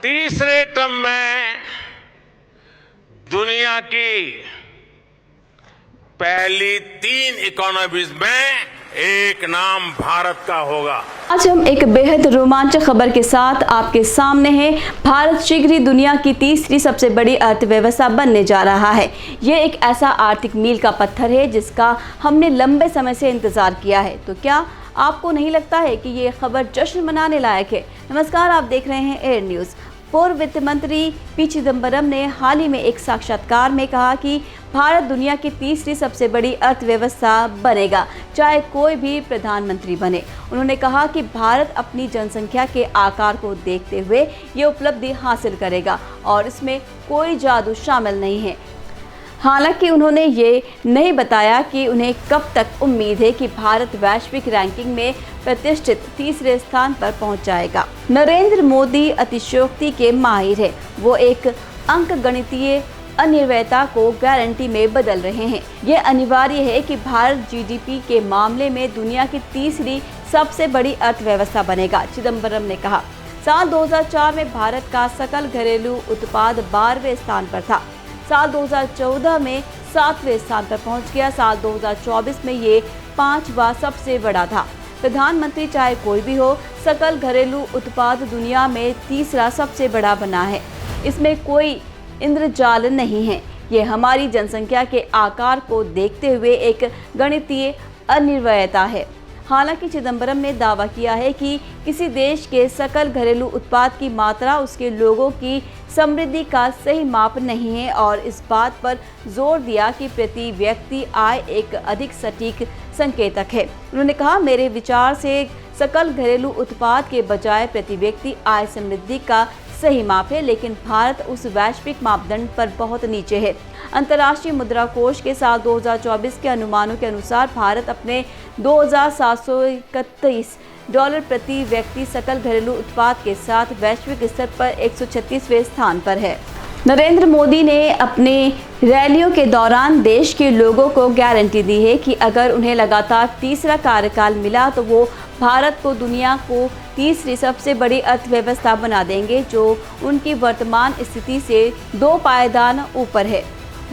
तीसरे टर्म में दुनिया की पहली 3 इकोनॉमीज में एक नाम भारत का होगा। आज हम एक बेहद रोमांचक खबर के साथ आपके सामने हैं। भारत शीघ्र ही दुनिया की तीसरी सबसे बड़ी अर्थव्यवस्था बनने जा रहा है। ये एक ऐसा आर्थिक मील का पत्थर है जिसका हमने लंबे समय से इंतजार किया है। तो क्या आपको नहीं लगता है कि ये खबर जश्न मनाने लायक है? नमस्कार, आप देख रहे हैं एयर न्यूज़। पूर्व वित्त मंत्री पी चिदम्बरम ने हाल ही में एक साक्षात्कार में कहा कि भारत दुनिया की तीसरी सबसे बड़ी अर्थव्यवस्था बनेगा, चाहे कोई भी प्रधानमंत्री बने। उन्होंने कहा कि भारत अपनी जनसंख्या के आकार को देखते हुए ये उपलब्धि हासिल करेगा और इसमें कोई जादू शामिल नहीं है। हालांकि उन्होंने ये नहीं बताया कि उन्हें कब तक उम्मीद है कि भारत वैश्विक रैंकिंग में प्रतिष्ठित तीसरे स्थान पर पहुंच जाएगा। नरेंद्र मोदी अतिशयोक्ति के माहिर है। वो एक अंकगणितीय अनिर्वयता को गारंटी में बदल रहे हैं। ये अनिवार्य है कि भारत जीडीपी के मामले में दुनिया की तीसरी सबसे बड़ी अर्थव्यवस्था बनेगा, चिदम्बरम ने कहा। साल 2004 में भारत का सकल घरेलू उत्पाद 12वें स्थान पर था। साल 2014 में 7वें स्थान पर पहुंच गया। साल 2024 में ये 5वां सबसे बड़ा था। प्रधानमंत्री चाहे कोई भी हो, सकल घरेलू उत्पाद दुनिया में तीसरा सबसे बड़ा बना है। इसमें कोई इंद्रजाल नहीं है। ये हमारी जनसंख्या के आकार को देखते हुए एक गणितीय अनिर्वयता है। हालांकि चिदम्बरम ने दावा किया है कि किसी देश के सकल घरेलू उत्पाद की मात्रा उसके लोगों की समृद्धि का सही माप नहीं है और इस बात पर जोर दिया कि प्रति व्यक्ति आय एक अधिक सटीक संकेतक है। उन्होंने कहा, मेरे विचार से सकल घरेलू उत्पाद के बजाय प्रति व्यक्ति आय समृद्धि का सही माप है, लेकिन भारत उस वैश्विक मापदंड पर बहुत नीचे है। अंतर्राष्ट्रीय मुद्रा कोष के साल 2024 के अनुमानों के अनुसार भारत अपने $2,731 प्रति व्यक्ति सकल घरेलू उत्पाद के साथ वैश्विक स्तर पर 136वें स्थान पर है। नरेंद्र मोदी ने अपने रैलियों के दौरान देश के लोगों को गारंटी दी है कि अगर उन्हें लगातार तीसरा कार्यकाल मिला तो वो भारत को दुनिया को तीसरी सबसे बड़ी अर्थव्यवस्था बना देंगे, जो उनकी वर्तमान स्थिति से 2 पायदान ऊपर है।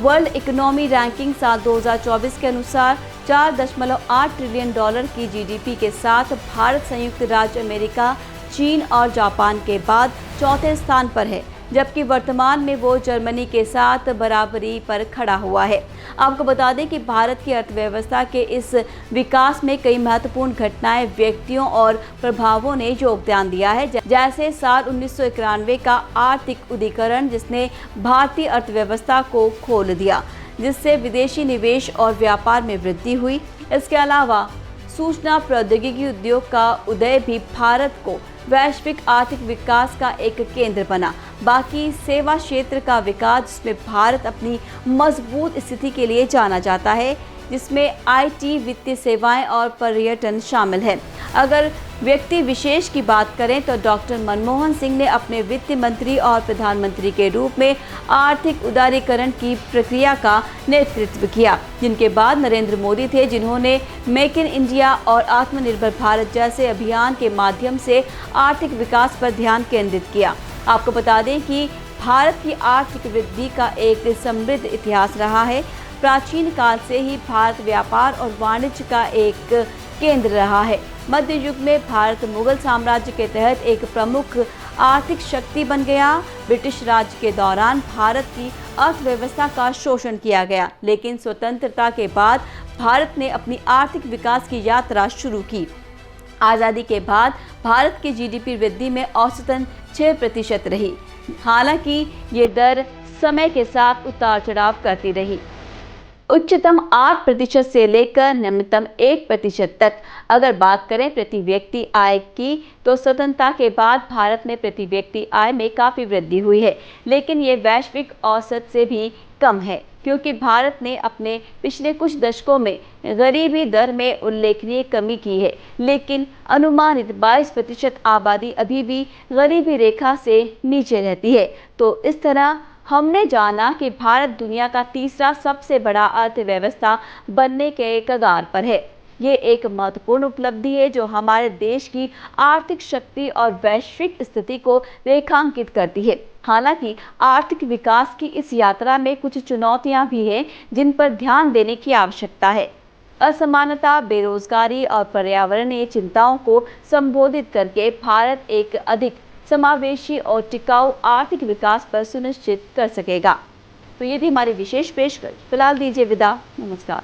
वर्ल्ड इकोनॉमी रैंकिंग साल 2024 के अनुसार $4.8 ट्रिलियन की जीडीपी के साथ भारत संयुक्त राज्य अमेरिका, चीन और जापान के बाद 4थे स्थान पर है, जबकि वर्तमान में वो जर्मनी के साथ बराबरी पर खड़ा हुआ है। आपको बता दें कि भारत की अर्थव्यवस्था के इस विकास में कई महत्वपूर्ण घटनाएं, व्यक्तियों और प्रभावों ने योगदान दिया है, जैसे साल 1991 का आर्थिक उदारीकरण, जिसने भारतीय अर्थव्यवस्था को खोल दिया, जिससे विदेशी निवेश और व्यापार में वृद्धि हुई। इसके अलावा सूचना प्रौद्योगिकी उद्योग का उदय भी भारत को वैश्विक आर्थिक विकास का एक केंद्र बना। बाकी सेवा क्षेत्र का विकास, जिसमें भारत अपनी मजबूत स्थिति के लिए जाना जाता है, जिसमें आईटी, वित्तीय सेवाएं और पर्यटन शामिल है। अगर व्यक्ति विशेष की बात करें तो डॉक्टर मनमोहन सिंह ने अपने वित्त मंत्री और प्रधानमंत्री के रूप में आर्थिक उदारीकरण की प्रक्रिया का नेतृत्व किया, जिनके बाद नरेंद्र मोदी थे, जिन्होंने मेक इन इंडिया और आत्मनिर्भर भारत जैसे अभियान के माध्यम से आर्थिक विकास पर ध्यान केंद्रित किया। आपको बता दें कि भारत की आर्थिक वृद्धि का एक समृद्ध इतिहास रहा है। प्राचीन काल से ही भारत व्यापार और वाणिज्य का एक केंद्र रहा है। मध्य युग में भारत मुगल साम्राज्य के तहत एक प्रमुख आर्थिक शक्ति बन गया। ब्रिटिश राज के दौरान भारत की अर्थव्यवस्था का शोषण किया गया, लेकिन स्वतंत्रता के बाद भारत ने अपनी आर्थिक विकास की यात्रा शुरू की। आज़ादी के बाद भारत की जीडीपी वृद्धि में औसतन 6% रही। हालांकि ये दर समय के साथ उतार चढ़ाव करती रही। उच्चतम 8% से लेकर निम्नतम 1% तक। अगर बात करें प्रति व्यक्ति आय की, तो स्वतंत्रता के बाद भारत में प्रति व्यक्ति आय में काफ़ी वृद्धि हुई है, लेकिन ये वैश्विक औसत से भी कम है, क्योंकि भारत ने अपने पिछले कुछ दशकों में गरीबी दर में उल्लेखनीय कमी की है। लेकिन अनुमानित 22% आबादी अभी भी गरीबी रेखा से नीचे रहती है। तो इस तरह हमने जाना कि भारत दुनिया का तीसरा सबसे बड़ा अर्थव्यवस्था बनने के कगार पर है। ये एक महत्वपूर्ण उपलब्धि है जो हमारे देश की आर्थिक शक्ति और वैश्विक स्थिति को रेखांकित करती है। हालांकि आर्थिक विकास की इस यात्रा में कुछ चुनौतियां भी हैं जिन पर ध्यान देने की आवश्यकता है। असमानता, बेरोजगारी और पर्यावरणीय चिंताओं को संबोधित करके भारत एक अधिक समावेशी और टिकाऊ आर्थिक विकास पर सुनिश्चित कर सकेगा। तो ये थी हमारी विशेष पेशकश। फिलहाल दीजिए विदा। नमस्कार।